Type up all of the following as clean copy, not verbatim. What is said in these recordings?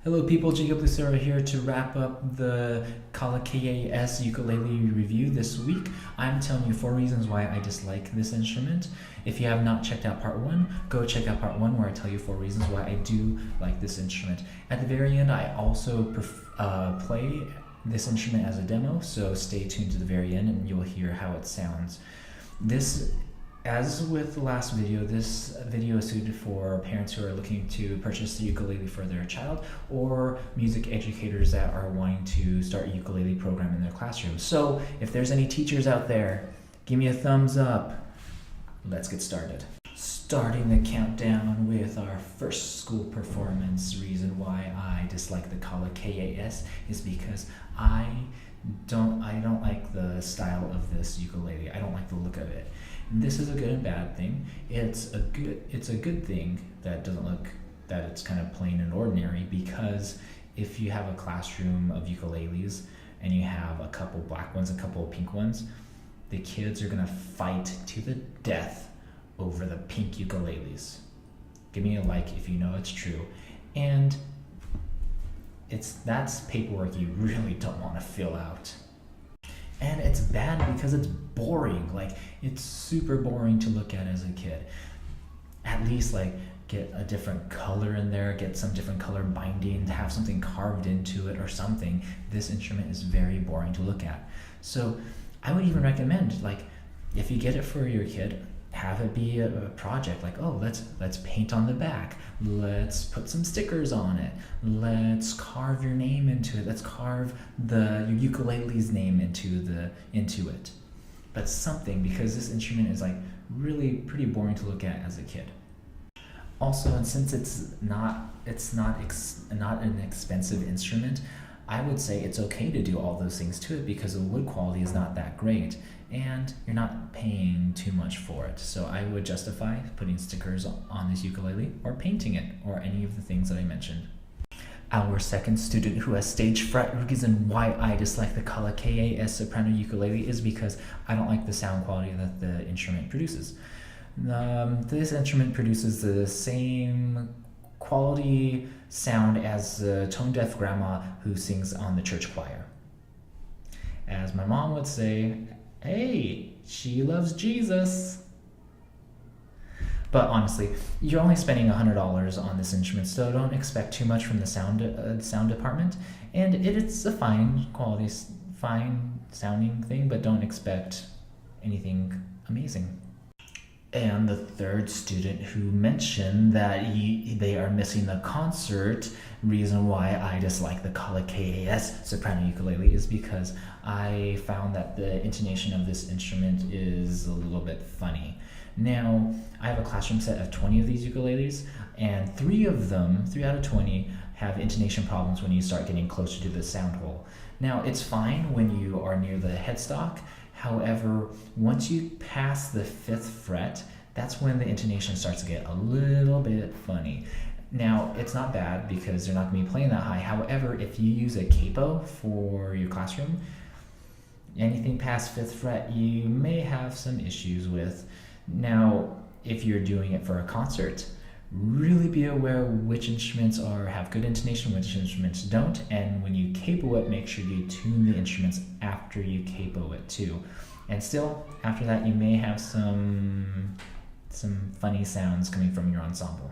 Hello people, Jacob Lucero here to wrap up the Kala KA-S ukulele review this week. I'm telling you 4 reasons why I dislike this instrument. If you have not checked out part 1, go check out part 1 where I tell you 4 reasons why I do like this instrument. At the very end, I also play this instrument as a demo, so stay tuned to the very end and you'll hear how it sounds. As with the last video, this video is suited for parents who are looking to purchase the ukulele for their child or music educators that are wanting to start a ukulele program in their classroom. So if there's any teachers out there, give me a thumbs up. Let's get started. Starting the countdown with our first school performance. Reason why I dislike the Kala KA-S is because I don't like the style of this ukulele. I don't like the look of it. This is a good and bad thing. It's a good thing that it's kind of plain and ordinary, because if you have a classroom of ukuleles and you have a couple black ones, a couple pink ones, the kids are gonna fight to the death over the pink ukuleles. Give me a like if you know it's true. And that's paperwork you really don't want to fill out. And it's bad because it's boring. Like, it's super boring to look at as a kid. At least get a different color in there, get some different color binding, have something carved into it or something. This instrument is very boring to look at. So I would even recommend, if you get it for your kid, have it be a project let's paint on the back, let's put some stickers on it, let's carve your name into it, let's carve your ukulele's name into it. But something, because this instrument is really pretty boring to look at as a kid. Also, and since it's not an expensive instrument, I would say it's okay to do all those things to it because the wood quality is not that great and you're not paying too much for it. So I would justify putting stickers on this ukulele or painting it or any of the things that I mentioned. Our second student who has stage fright, reason why I dislike the Kala KA-S Soprano Ukulele is because I don't like the sound quality that the instrument produces. This instrument produces the same quality sound as the tone-deaf grandma who sings on the church choir. As my mom would say, hey, she loves Jesus. But honestly, you're only spending $100 on this instrument, so don't expect too much from the sound department. And it's a fine quality, fine sounding thing, but don't expect anything amazing. And the third student who mentioned that they are missing the concert, reason why I dislike the Kala KA-S Soprano Ukulele is because I found that the intonation of this instrument is a little bit funny. Now, I have a classroom set of 20 of these ukuleles, and 3 out of 20, have intonation problems when you start getting closer to the sound hole. Now, it's fine when you are near the headstock. However, once you pass the 5th fret, that's when the intonation starts to get a little bit funny. Now, it's not bad because they're not going to be playing that high. However, if you use a capo for your classroom, anything past 5th fret you may have some issues with. Now, if you're doing it for a concert, really be aware which instruments have good intonation, which instruments don't, and when you capo it, make sure you tune the instruments after you capo it too. And still, after that, you may have some funny sounds coming from your ensemble.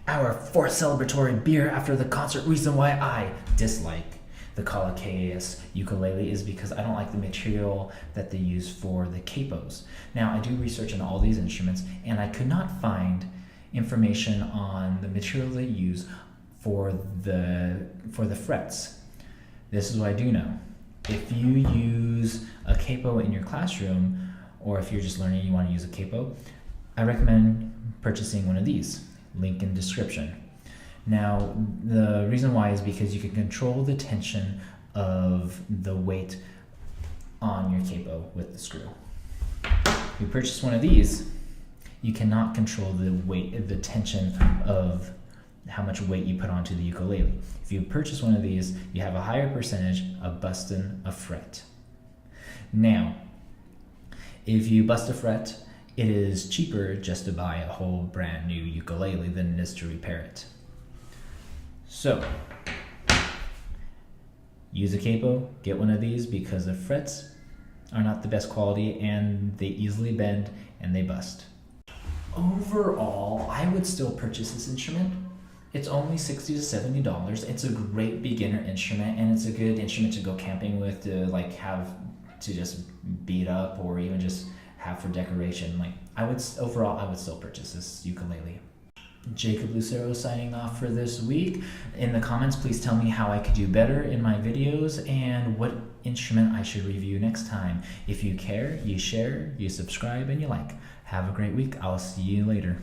Our 4th celebratory beer after the concert, reason why I dislike the Kala KA-S ukulele is because I don't like the material that they use for the capos. Now, I do research on all these instruments, and I could not find information on the material they use for the frets. This is what I do know. If you use a capo in your classroom, or if you're just learning and you want to use a capo, I recommend purchasing one of these. Link in description. Now, the reason why is because you can control the tension of the weight on your capo with the screw. If you purchase one of these, you cannot control the tension of how much weight you put onto the ukulele. If you purchase one of these, you have a higher percentage of busting a fret. Now, if you bust a fret, it is cheaper just to buy a whole brand new ukulele than it is to repair it. So, use a capo, get one of these, because the frets are not the best quality and they easily bend and they bust. Overall, I would still purchase this instrument. It's only $60 to $70. It's a great beginner instrument, and it's a good instrument to go camping with, to like have to just beat up, or even just have for decoration. Like, overall, I would still purchase this ukulele. Jacob Lucero signing off for this week. In the comments, please tell me how I could do better in my videos and what instrument I should review next time. If you care, you share, you subscribe, and you like. Have a great week. I'll see you later.